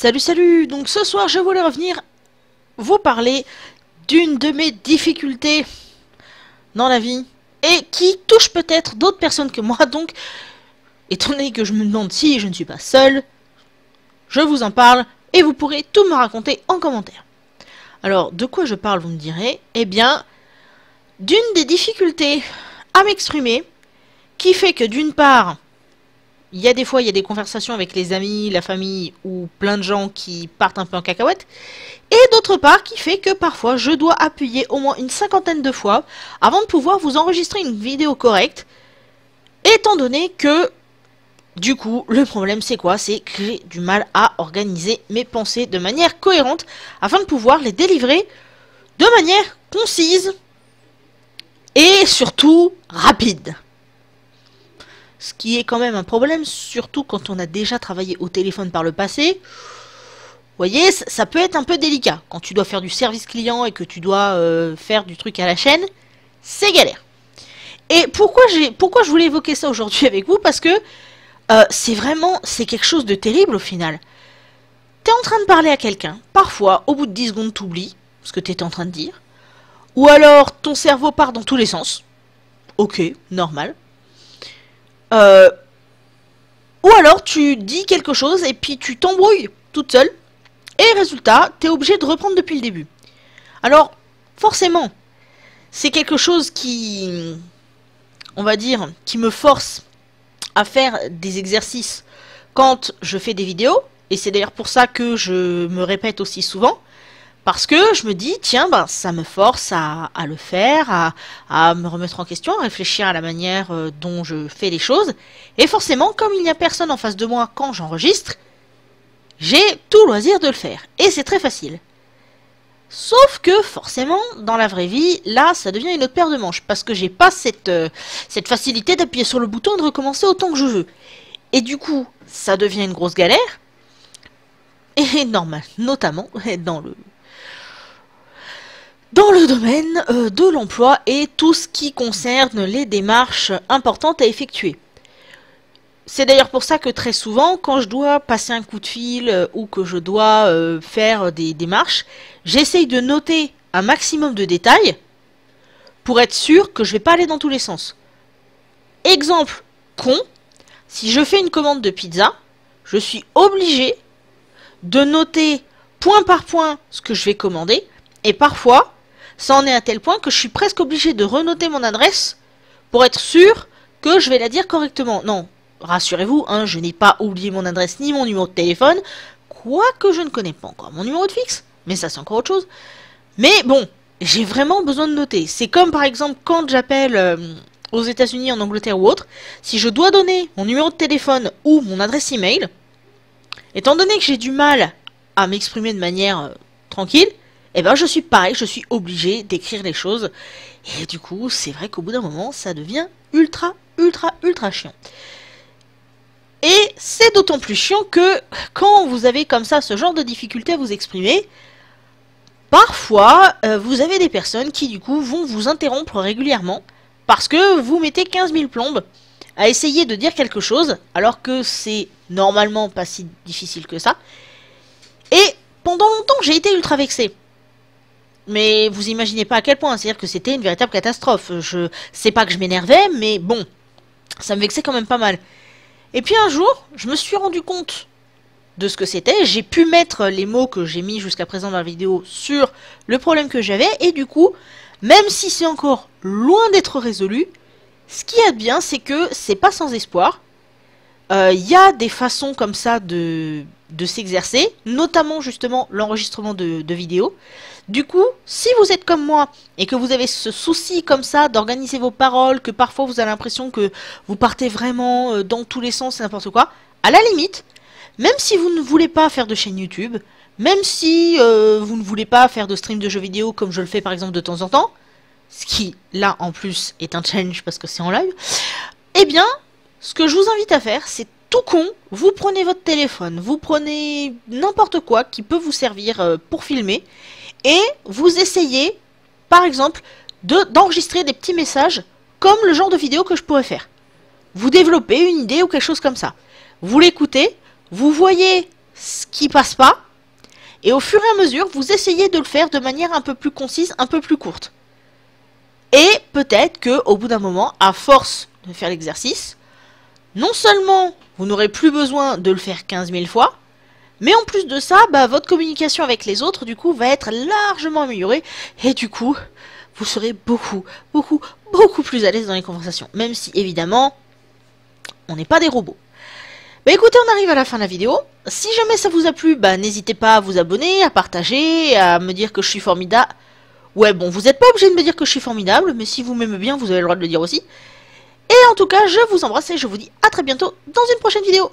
Salut, donc ce soir je voulais revenir vous parler d'une de mes difficultés dans la vie et qui touche peut-être d'autres personnes que moi, donc étant donné que je me demande si je ne suis pas seul, je vous en parle et vous pourrez tout me raconter en commentaire. Alors de quoi je parle vous me direz? Eh bien, d'une des difficultés à m'exprimer qui fait que d'une part, il y a des fois, il y a des conversations avec les amis, la famille ou plein de gens qui partent un peu en cacahuète. Et d'autre part, qui fait que parfois, je dois appuyer au moins une 50aine de fois avant de pouvoir vous enregistrer une vidéo correcte. Étant donné que, du coup, le problème c'est quoi? C'est que j'ai du mal à organiser mes pensées de manière cohérente afin de pouvoir les délivrer de manière concise et surtout rapide. Ce qui est quand même un problème, surtout quand on a déjà travaillé au téléphone par le passé. Vous voyez, ça peut être un peu délicat. Quand tu dois faire du service client et que tu dois faire du truc à la chaîne, c'est galère. Et pourquoi je voulais évoquer ça aujourd'hui avec vous? Parce que c'est quelque chose de terrible au final. T'es en train de parler à quelqu'un, parfois, au bout de 10 secondes, t'oublies ce que t'étais en train de dire. Ou alors, ton cerveau part dans tous les sens. Ok, normal. Ou alors tu dis quelque chose et puis tu t'embrouilles toute seule et résultat, t'es obligé de reprendre depuis le début. Alors, forcément, c'est quelque chose qui, on va dire, qui me force à faire des exercices quand je fais des vidéos, et c'est d'ailleurs pour ça que je me répète aussi souvent, parce que je me dis, tiens, ben, ça me force à le faire, à me remettre en question, à réfléchir à la manière dont je fais les choses. Et forcément, comme il n'y a personne en face de moi quand j'enregistre, j'ai tout loisir de le faire. Et c'est très facile. Sauf que, forcément, dans la vraie vie, là, ça devient une autre paire de manches. Parce que j'ai pas cette facilité d'appuyer sur le bouton et de recommencer autant que je veux. Et du coup, ça devient une grosse galère. Et normal, notamment dans le domaine de l'emploi et tout ce qui concerne les démarches importantes à effectuer. C'est d'ailleurs pour ça que très souvent, quand je dois passer un coup de fil ou que je dois faire des démarches, j'essaye de noter un maximum de détails pour être sûr que je ne vais pas aller dans tous les sens. Exemple con, si je fais une commande de pizza, je suis obligé de noter point par point ce que je vais commander et parfois, ça en est à tel point que je suis presque obligé de renoter mon adresse pour être sûr que je vais la dire correctement. Non, rassurez-vous, hein, je n'ai pas oublié mon adresse ni mon numéro de téléphone, quoique je ne connais pas encore mon numéro de fixe, mais ça c'est encore autre chose. Mais bon, j'ai vraiment besoin de noter. C'est comme par exemple quand j'appelle aux États-Unis, en Angleterre ou autre, si je dois donner mon numéro de téléphone ou mon adresse email, étant donné que j'ai du mal à m'exprimer de manière tranquille, eh ben je suis pareil, je suis obligé d'écrire les choses. Et du coup, c'est vrai qu'au bout d'un moment, ça devient ultra chiant. Et c'est d'autant plus chiant que quand vous avez comme ça ce genre de difficulté à vous exprimer, parfois vous avez des personnes qui du coup vont vous interrompre régulièrement parce que vous mettez 15 000 plombes à essayer de dire quelque chose alors que c'est normalement pas si difficile que ça. Et pendant longtemps, j'ai été ultra vexé. Mais vous imaginez pas à quel point, c'est-à-dire que c'était une véritable catastrophe. Je sais pas que je m'énervais, mais bon, ça me vexait quand même pas mal. Et puis un jour, je me suis rendu compte de ce que c'était. J'ai pu mettre les mots que j'ai mis jusqu'à présent dans la vidéo sur le problème que j'avais. Et du coup, même si c'est encore loin d'être résolu, ce qui est bien, c'est que c'est pas sans espoir. Y a des façons comme ça de s'exercer, notamment justement l'enregistrement de vidéos. Du coup, si vous êtes comme moi et que vous avez ce souci comme ça d'organiser vos paroles, que parfois vous avez l'impression que vous partez vraiment dans tous les sens et n'importe quoi, à la limite, même si vous ne voulez pas faire de chaîne YouTube, même si vous ne voulez pas faire de stream de jeux vidéo comme je le fais par exemple de temps en temps, ce qui là en plus est un challenge parce que c'est en live, eh bien, ce que je vous invite à faire, c'est tout con, vous prenez votre téléphone, vous prenez n'importe quoi qui peut vous servir pour filmer, et vous essayez, par exemple, d'enregistrer des petits messages comme le genre de vidéo que je pourrais faire. Vous développez une idée ou quelque chose comme ça. Vous l'écoutez, vous voyez ce qui passe pas. Et au fur et à mesure, vous essayez de le faire de manière un peu plus concise, un peu plus courte. Et peut-être que au bout d'un moment, à force de faire l'exercice, non seulement vous n'aurez plus besoin de le faire 15 000 fois, mais en plus de ça, votre communication avec les autres, du coup, va être largement améliorée. Et du coup, vous serez beaucoup plus à l'aise dans les conversations. Même si, évidemment, on n'est pas des robots. Écoutez, on arrive à la fin de la vidéo. Si jamais ça vous a plu, n'hésitez pas à vous abonner, à partager, à me dire que je suis formidable. Ouais, bon, vous n'êtes pas obligé de me dire que je suis formidable, mais si vous m'aimez bien, vous avez le droit de le dire aussi. Et en tout cas, je vous embrasse et je vous dis à très bientôt dans une prochaine vidéo.